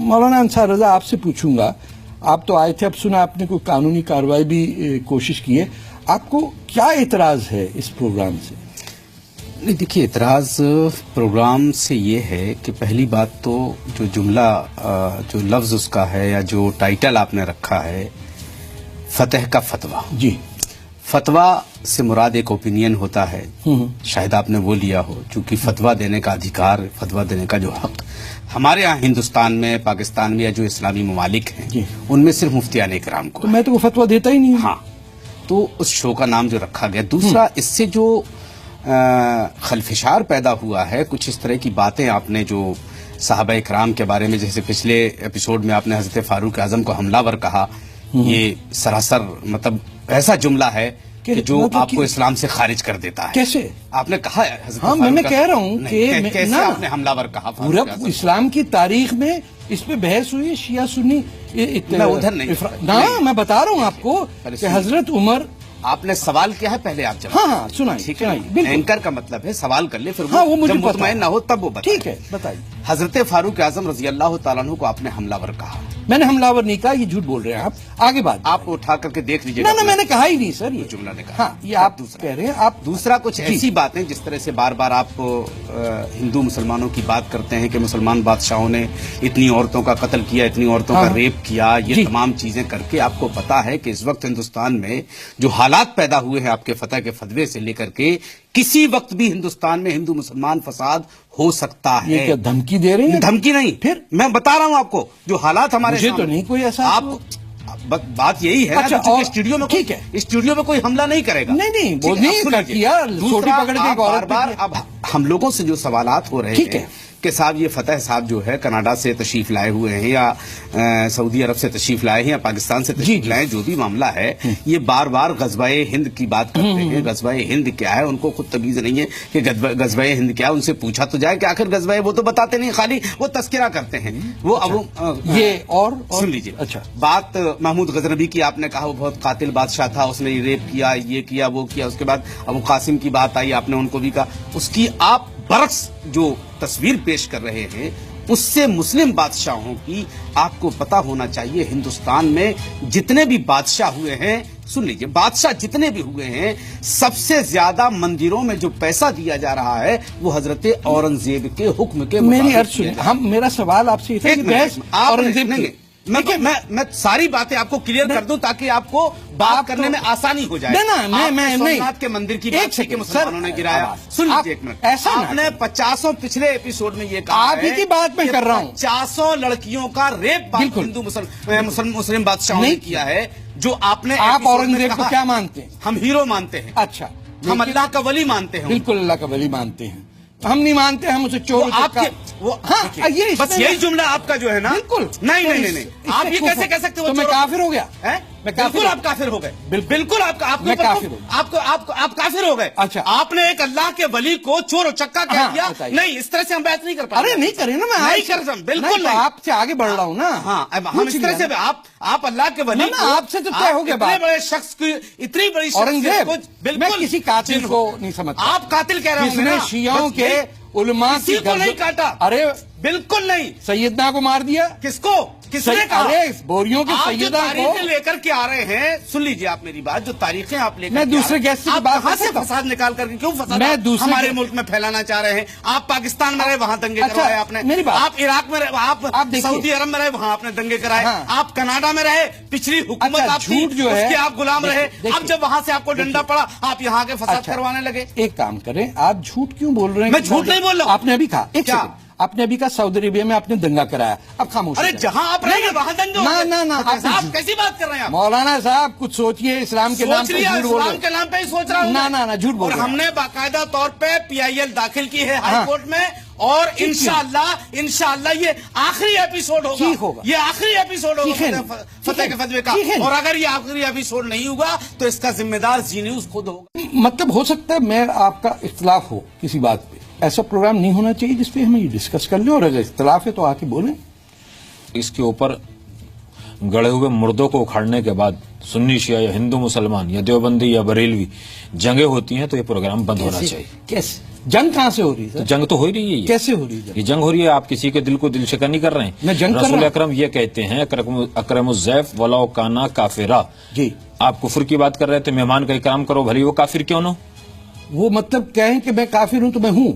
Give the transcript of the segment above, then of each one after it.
मौलाना अंसार रजा आपसे पूछूंगा, आप तो आए थे, अब सुना आपने कोई कानूनी कार्रवाई भी कोशिश की है, आपको क्या एतराज है इस प्रोग्राम से? नहीं, देखिए, एतराज प्रोग्राम से ये है कि पहली बात तो जो जुमला, जो लफ्ज उसका है या जो टाइटल आपने रखा है, फतह का फतवा। जी, फतवा से मुराद एक ओपिनियन होता है, शायद आपने वो लिया हो, क्योंकि फतवा देने का अधिकार, फतवा देने का जो हक हमारे यहाँ हिंदुस्तान में, पाकिस्तान में या जो इस्लामी ममालिक हैं उनमें सिर्फ मुफ्तियान इकराम को। तो मैं तो वो फतवा देता ही नहीं। हाँ, तो उस शो का नाम जो रखा गया। दूसरा, इससे जो खलफिशार पैदा हुआ है, कुछ इस तरह की बातें आपने जो साहबा इकराम के बारे में, जैसे पिछले एपिसोड में आपने हजरत फारूक आजम को हमलावर कहा, ये सरासर मतलब ऐसा जुमला है कि जो आपको इस्लाम से खारिज कर देता है। कैसे आपने कहा है हजरत हाँ, मैं कह रहा हूँ कि कैसे आपने हमलावर कहा? पूरा इस्लाम की तारीख में इस पे बहस हुई है, शिया सुन्नी। मैं उधर नहीं, मैं बता रहा हूँ आपको कि हजरत उमर, आपने सवाल किया है, पहले आप जवाब। हाँ, सुनाइए। ठीक है, एंकर का मतलब है सवाल कर ले, फिर वो मुझे मुतमईन ना हो तब वो बताए। ठीक है, बताइए। हजरत फारूक आजम रजी अल्लाह तआला अन्हु को आपने हमलावर कहा। मैंने हमलावर नहीं कहा, ये झूठ बोल रहे हैं आप। आगे बात आप उठा करके देख लीजिएगा। ना, मैंने कहा ही नहीं सर, ये जुमला ने कहा। हाँ, ये आप कह रहे हैं। आप दूसरा कुछ ऐसी बातें जिस तरह से बार बार आप हिंदू मुसलमानों की बात करते हैं कि मुसलमान बादशाहों ने इतनी औरतों का कत्ल किया, इतनी औरतों का रेप किया, ये तमाम चीजें करके आपको पता है कि इस वक्त हिंदुस्तान में जो हालात पैदा हुए हैं आपके फतह के फतवे से लेकर के, किसी वक्त भी हिंदुस्तान में हिंदू मुसलमान फसाद हो सकता है। ये क्या धमकी दे रहे हैं? धमकी नहीं, फिर मैं बता रहा हूं आपको जो हालात हमारे मुझे तो नहीं कोई ऐसा। आप बात यही है। अच्छा, और स्टूडियो में ठीक है, स्टूडियो में कोई हमला नहीं करेगा। नहीं, वो नहीं किया, छोटी पकड़ के बार अब हम लोगों से जो सवालात हो रहे हैं कि साहब ये फतह साहब जो है कनाडा से तशरीफ लाए हुए हैं या सऊदी अरब से तशरीफ लाए हैं या पाकिस्तान से तशरीफ लाए, जो भी मामला है, ये बार बार गज़वाए हिंद की बात करते हैं। गज़वाए हिंद क्या है, उनको खुद तमीज़ नहीं है कि गज़वाए हिंद क्या है। उनसे पूछा तो जाए कि आखिर गज़वाए, वो तो बताते नहीं, खाली वो तस्करा करते हैं। वो अब ये और सुन लीजिए। अच्छा, बात महमूद गजनबी की आपने कहा, वो बहुत कातिल बादशाह था, उसने रेप किया, ये किया, वो किया। उसके बाद अबू कासिम की बात आई, आपने उनको भी कहा। उसकी आप बरक्स जो तस्वीर पेश कर रहे हैं, उससे मुस्लिम बादशाहों की आपको पता होना चाहिए, हिंदुस्तान में जितने भी बादशाह हुए हैं, सुन लीजिए, बादशाह जितने भी हुए हैं, सबसे ज्यादा मंदिरों में जो पैसा दिया जा रहा है वो हजरत औरंगजेब के हुक्म के मेरी अर्ज सुनिए। मेरा सवाल आपसे ये था कि बहस औरंगजेब, मैं सारी बातें आपको क्लियर कर दूं ताकि आपको बात करने में आसानी हो जाए। मैं सोमनाथ के मंदिर की बात के मुसलमानों ने गिराया। सुन लीजिए एक मिनट, ऐसा आपने 50 पिछले एपिसोड में ये कहा, आप ही की बात मैं कर रहा हूँ, 50 लड़कियों का रेप हिंदू मुस्लिम बादशाहों ने किया है। जो आपने, आप औरंगजेब को क्या मानते हैं? हम हीरो मानते हैं। अच्छा, हम अल्लाह का वली मानते हैं। बिल्कुल अल्लाह का वली मानते हैं। हम नहीं मानते, हम उसे चोर हाँ, ये बस यही जुमला आपका जो है ना। बिल्कुल नहीं, आप ये कैसे कह सकते हो? तो मैं काफिर हो गया? बिल्कुल आप काफिर हो गए। बिल्कुल आप काफिर हो गए। अच्छा, आपने एक अल्लाह के वली को चोर चक्का कह दिया। नहीं, इस तरह से हम बात नहीं कर पाते। अरे नहीं करें ना, मैं नहीं कर सकता, बिल्कुल नहीं। आपसे आगे बढ़ रहा हूँ ना। हाँ, हम इस तरह से आप अल्लाह के वली, आपसे तो तय हो गया। इतने बड़े शख्स की, इतनी बड़ी औरंगजेब, बिल्कुल किसी कातिल को नहीं समझता। आप कातिल कह रहे हैं, शियाओं के उलमा किसी को नहीं काटा। अरे बिल्कुल नहीं। सैयदना को मार दिया। किसको? किसने कहा? अरे बोरियों के सैयदा को लेकर के आ रहे हैं। सुन लीजिए आप मेरी बात, जो तारीखें आप लेकर, मैं दूसरे गेस्ट से बात कहां से फसाद निकाल करके, क्यों फसाद हमारे मुल्क में फैलाना चाह रहे हैं? आप पाकिस्तान में रहे, वहां दंगे करवाए आपने। मेरी बात, आप इराक में रहे, आप सऊदी अरब में रहे, वहां आपने दंगे कराए। आप कनाडा में रहे, पिछली हुकूमत आप झूठ जो है, आप गुलाम रहे। अब जब वहां से आपको डंडा पड़ा, आप यहाँ के फसाद करवाने लगे। एक काम करें, आप झूठ क्यों बोल रहे हैं? मैं झूठ नहीं बोल रहा हूँ। आपने अभी कहा, एक सेकंड, आपने अभी कहा सऊदी अरेबिया में आपने दंगा कराया। अब खामोश। अरे जहां आप रहेंगे वहां दंगे। ना, आप कैसी बात कर रहे हैं? मौलाना साहब कुछ सोचिए, इस्लाम के नाम पे झूठ बोल रहे हैं। इस्लाम के नाम पे ही सोच रहा हूँ। ना, झूठ बोल रहे हैं। और हमने बाकायदा तौर पे PIL दाखिल की है हाई कोर्ट में, और इंशाअल्लाह ये आखिरी एपिसोड होगा। ये आखिरी एपिसोड होगा फतह के फतवे का। और अगर ये आखिरी एपिसोड नहीं हुआ तो इसका जिम्मेदार जी न्यूज खुद होगा। मतलब हो सकता है मैं आपका इख्तिलाफ हो किसी बात पे, ऐसा प्रोग्राम नहीं होना चाहिए जिसपे हम ये डिस्कस कर लें, और अगर इख्तिलाफ है तो आके बोलें। इसके ऊपर गड़े हुए मुर्दों को उखाड़ने के बाद सुन्नी शिया या हिंदू मुसलमान या देवबंदी या बरेलवी जंगे होती हैं, तो ये प्रोग्राम बंद होना चाहिए। कैसे? जंग कहाँ से हो रही तो है? जंग तो हो ही रही है, कैसे हो रही है? ये जंग हो रही है, आप किसी के दिल को दिल शिकन नहीं कर रहे हैं। मैं जंग कर रसूल रहा अकरम ये कहते हैं अकरमुज़्ज़ैफ़ वलाउ काना काफिरा। जी, आप कुफर की बात कर रहे थे, मेहमान का इकराम करो भले वो काफिर क्यों न हो। वो मतलब कहें कि मैं काफिर हूं तो मैं हूं,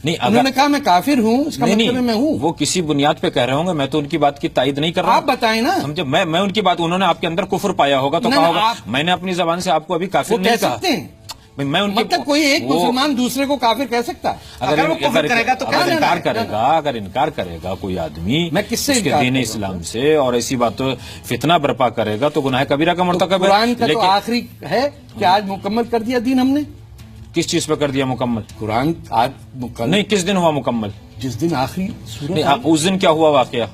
नहीं उन्होंने कहा मैं काफिर हूं, इसका नहीं, मतलब है मैं हूं। वो किसी बुनियाद पे कह रहे होंगे, मैं तो उनकी बात की तायद नहीं कर रहा आप बताएं ना। समझे, मैं उनकी बात, उन्होंने आपके अंदर कुफर पाया होगा तो नहीं, कहा होगा, आप- मैंने अपनी जबान से आपको अभी काफिर वो नहीं कह कहा। सकते हैं, मैं उनके मतलब कोई एक वो- मुसलमान दूसरे को काफिर कह सकता है? अगर वो कुफर करेगा तो क्या अगर लेना इनकार है? करेगा, अगर इनकार करेगा कोई आदमी मैं किससे उसके इनकार दीन करूंगा? इस्लाम से और ऐसी बातों फितना बर्पा करेगा तो गुनाह कबीरा का तो मर्तकब है। कुरान का तो लेकिन आखिरी है कि आज मुकम्मल कर दिया दीन हमने। किस चीज पे कर दिया मुकम्मल? कुरान आज मुकम्मल, नहीं, किस दिन हुआ मुकम्मल? जिस दिन आखिरी सूरत नहीं, आई, उस दिन क्या हुआ वाकया?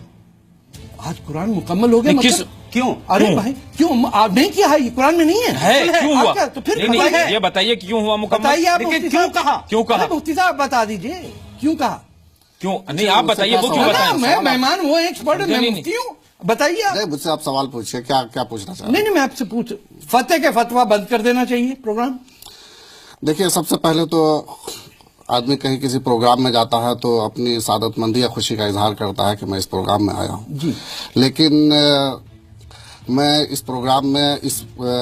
आज कुरान मुकम्मल हो गया। नहीं, मतलब क्यों? अरे क्यों? भाई क्यों आप नहीं किया है? ये कुरान में नहीं है। क्यों आप हुआ? क्या- तो फिर नहीं, नहीं, बताइए। ये बताइए कि क्यों हुआ मुकम्मल? बताइए आप लेकिन मुफ्ती क्यों साहब। कहा? क्यों कहा? अरे मुफ्ती साहब बता दीजिए क्यों कहा। क्यों नहीं, आप बताइए, वो क्यों ना, बताएं? मैं मेहमान हूँ, एक्सपर्ट है, नहीं, मैं नहीं, मुफ्ती हूँ, बताइए आप। नहीं, मुझसे आप सवाल पूछिए, क्या क्या पूछना चाहते हैं? नहीं नहीं, मैं आपसे पूछ, फतेह के फतवा बंद कर देना चाहिए प्रोग्राम। देखिए, सबसे पहले तो आदमी कहीं किसी प्रोग्राम में जाता है तो अपनी सादतमंदी या खुशी का इजहार करता है कि मैं इस प्रोग्राम में आया हूँ जी, लेकिन मैं इस प्रोग्राम में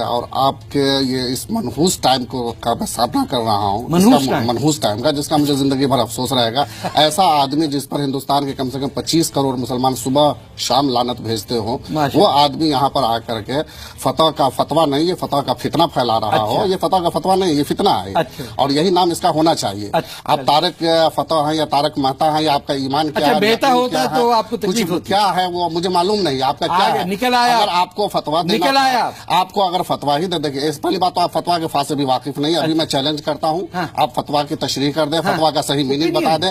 और आपके ये इस मनहूस टाइम का मैं सामना कर रहा हूँ, मनहूस टाइम का, जिसका मुझे जिंदगी भर अफसोस रहेगा। ऐसा आदमी जिस पर हिंदुस्तान के कम से कम 25 करोड़ मुसलमान सुबह शाम लानत भेजते हो, वो आदमी यहाँ पर आकर के फतवा नहीं, ये फतवा का फितना फैला रहा हो। ये फतवा का फतवा नहीं, ये फितना है। और यही नाम इसका होना चाहिए। आप तारक फतवा हैं या तारक मेहता हैं, या आपका ईमान क्या है, बेटा होता है तो आपको तकलीफ होती क्या है वो मुझे मालूम नहीं, आपका क्या है। निकल आया, अगर आपको फतवा देना, निकल आया, आपको अगर फतवा ही दे, देखिए इस पहली बात तो आप फतवा के फासे भी वाकिफ नहीं। अभी मैं चैलेंज करता हूँ, आप फतवा की तशरीह कर दें, फतवा का सही मीनिंग बता दें।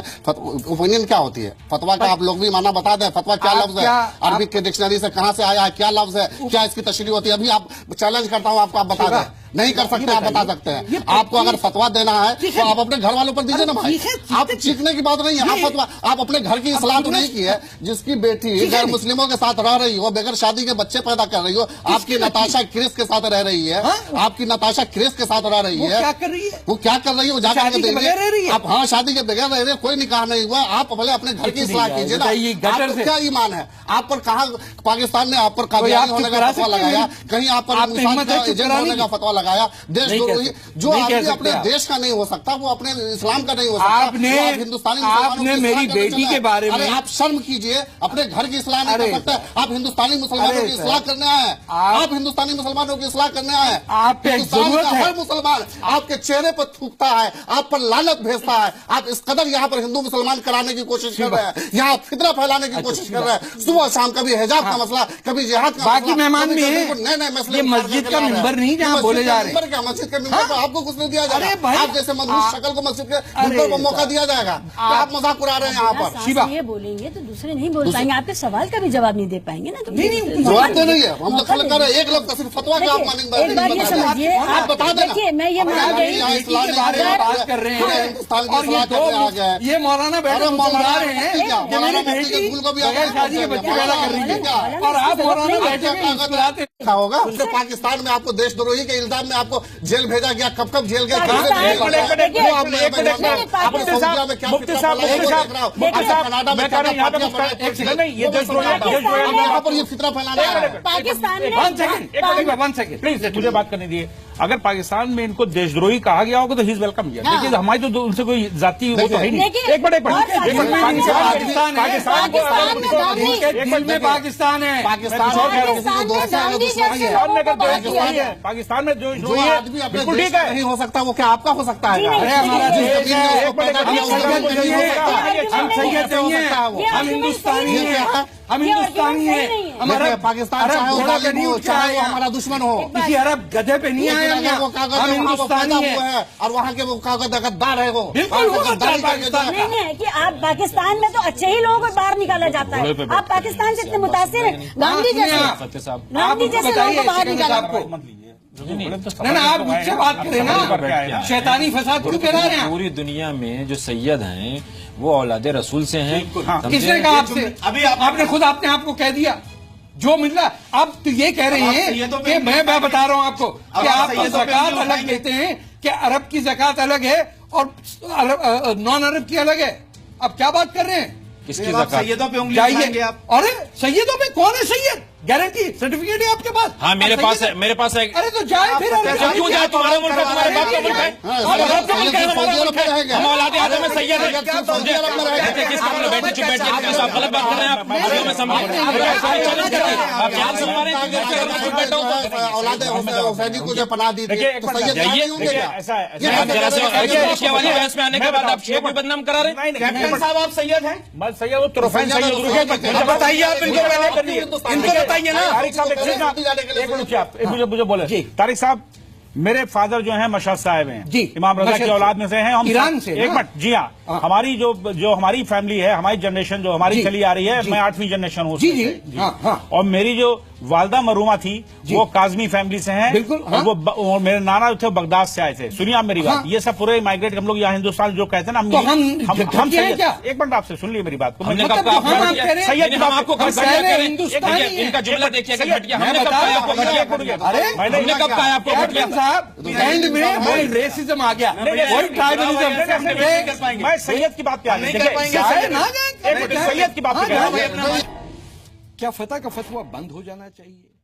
ओपिनियन क्या होती है फतवा का, आप लोग भी माना बता दें। फतवा क्या लफ्ज है, अरबिक के डिक्शनरी से कहाँ से आया है, क्या लफ्ज है, क्या इसकी तशरीह होती है। अभी आप चैलेंज करता हूँ, आपको आप बता दें। नहीं कर सकते, आप बता सकते हैं। आपको अगर फतवा देना है तो आप अपने घर वालों पर दीजिए ना भाई। आप चीखने की बात नहीं है, आप फतवा, आप अपने घर की इस्लाह तो नहीं की है। जिसकी बेटी गैर मुस्लिमों के साथ रह रही हो, बगैर शादी के बच्चे पैदा कर रही हो, आपकी नताशा क्रिस के साथ रह रही है, आपकी नताशा क्रिस के साथ रह रही है, क्या कर रही है? वो क्या कर रही है, वो जाकर शादी के बगैर रह रही है। आप, हाँ शादी के बगैर रह रहे, कोई निकाह नहीं हुआ। आप पहले अपने घर की इस्लाह कीजिए ना। आपको क्या ईमान है? आप पर कहा पाकिस्तान ने आप पर कादियानी होने का फतवा लगाया, कहीं आप पर एजेंट होने का फतवा लगाया। देश जो आदमी अपने देश का नहीं हो सकता, वो अपने इस्लाम का नहीं हो सकता। आपने मेरी बेटी के बारे में, आप शर्म कीजिए, अपने घर की इस्लाह नहीं कर सकते। आप हिंदुस्तानी मुसलमानों की इस्लाह करने आए, आप हिंदुस्तानी मुसलमानों की इस्लाह करने आए। हिंदुस्तान का हर मुसलमान आपके चेहरे पर थूकता है, आप पर लानत भेजता है। आप इस कदर यहाँ पर हिंदू मुसलमान कराने की कोशिश कर रहे हैं, यहाँ फितना फैलाने की कोशिश कर रहे हैं। सुबह शाम कभी हिजाब का मसला, कभी जिहाद का, बाकी मेहमान भी हैं। नए मसले, ये मस्जिद का मिंबर नहीं जहाँ बोले जा रहे हैं। मस्जिद के मिंबर पर आपको कुछ नहीं दिया जाएगा। आप जैसे मनहूस शक्ल को मस्जिद के मिंबर पर मौका दिया जाएगा। आप मजाक उड़ा रहे हैं यहाँ पर। शिवा ये बोलेंगे तो दूसरे नहीं बोल पाएंगे, आपके सवाल का भी जवाब नहीं दे पाएंगे ना। तो जवाब तो नहीं है, हम तो खल कर रहे हैं। एक लफ्ज का सिर्फ फतवा का आप मानेंगे। एक बार ये समझिए, आप बता देना। देखिए मैं ये मान रही हूँ के बारे में बात कर रहे हैं, हिंदुस्तान की और इस्लाह करने आ गए। ये मौलाना बैठे मुसलमान रहे हैं कि मेरी बेटी स्कूल को भी बगैर शादी के बच्चे पैदा कर रही है, और आप मौलाना बैठे हुए मुस्कुराते क्या होगा? उससे पाकिस्तान में आपको देशद्रोही के इल्जाम में आपको जेल भेजा गया। कब कब जेल गए? यहाँ पर ये फितना फैलाना है। पाकिस्तान में वन सेकंड प्लीज मुझे बात करने दिए। अगर पाकिस्तान में इनको देशद्रोही कहा गया होगा तो ही इज वेलकम किया। देखिए हमारी तो उनसे कोई जाति वो तो है नहीं। एक मिनट पाकिस्तान है, पाकिस्तान पाकिस्तान में जो आदमी अपने देश का नहीं हो सकता, वो क्या आपका हो सकता है? अरे हमारा देश है, हम सैयद नहीं है, हम हिंदुस्तानी हैं, हम हिंदुस्तानी हैं। हमारा पाकिस्तान चाहे वो जालिम हो, चाहे वो हमारा दुश्मन हो, किसी अरब गधे पे नहीं आए हम यहाँ। हम हिंदुस्तानी हैं और वहाँ के वो कागज गद्दार है। वो बिल्कुल वो गद्दार पाकिस्तान का। नहीं है कि आप पाकिस्तान में तो अच्छे ही लोगों को बाहर निकाला जाता है। आप पाकिस्तान से इतने मुतासिर हैं, गांधी जैसे लोगों को बाहर निकाला। ना आप मुझसे बात करें ना, शैतानी फसाद क्यों करा रहे हैं? पूरी दुनिया में जो सैयद हैं वो औलादे रसूल से हैं। किसने कहा आपसे? अभी आपने खुद अपने आप को कह दिया जो मिला। आप तो ये कह रहे हैं कि मैं बता रहा हूँ आपको कि आप ज़कात अलग देते हैं, कि अरब की ज़कात अलग है اور نان عرب کی الگ ہے. اب کیا بات کر رہے ہیں؟ کس کی آپ زکات؟ سیدوں پہ انگلی اٹھائیں آپ. ارے سیدوں میں کون ہے سید؟ گارنٹی سرٹیفکیٹ ہے آپ کے پاس؟ ہاں میرے پاس ہے، میرے پاس ہے. ارے تو جائے پھر. کیوں جائے؟ تمہارا ملک ہے، تمہارے باپ کا ملک ہے، ہمارے باپ کا ملک ہے، ہمارا ملک ہے. ہم اولاد آدم میں سید ہیں. کس کا مطلب؟ بیٹھے چپ بیٹھ کے آپ غلط بات کر رہے ہیں. آپ میں سمجھ آپ چیلنج سن رہے ہیں. اولاد حسینی کو جو پناہ دی تھی دیکھیے تو سید دیکھیے نہیں ہوں گے کیا؟ ایسا شیعہ والی بحث میں آنے کے بعد آپ شیعہ کو بدنام کرا رہے ہیں. کیپٹن صاحب آپ سید ہیں؟ میں سید وہ طرفین سید بتائیے آپ ان کو پہلے کر دیے، ان کو بتائیے نا. طارق صاحب ایک منٹ آپ مجھے بولے. طارق صاحب میرے فادر جو ہیں مشہد صاحب ہیں، جی امام رضا کی اولاد میں سے ہیں. ہم ایران سے ایک منٹ. جی ہاں، ہماری جو ہماری فیملی ہے، ہماری جنریشن جو ہماری چلی آ رہی ہے، میں 8ویں جنریشن ہوں. جی جی ہاں. اور میری جو والدہ مرحومہ تھی وہ کاظمی فیملی سے ہیں. بالکل. وہ میرے نانا جو تھے بغداد سے آئے تھے. سنیے آپ میری بات، یہ سب پورے مائگریٹ ہم لوگ یہاں ہندوستان جو کہتے ہیں نا، ہم ایک منٹ آپ سے سن لیے میری بات کو. سید ہم آپ کو کب کہا ان کا جملہ دیکھیے کہ گھٹیا. ہم نے کب کہا آپ کو گھٹیا؟ ہم نے کب کہا آپ کو گھٹیا؟ صاحب اینڈ میں وہی ریسزم آ گیا، وہی ٹرائبلزم. میں سید کی بات پہ آ گئی. سید کی بات پہ کیا فتح کا فتویٰ بند ہو جانا چاہیے؟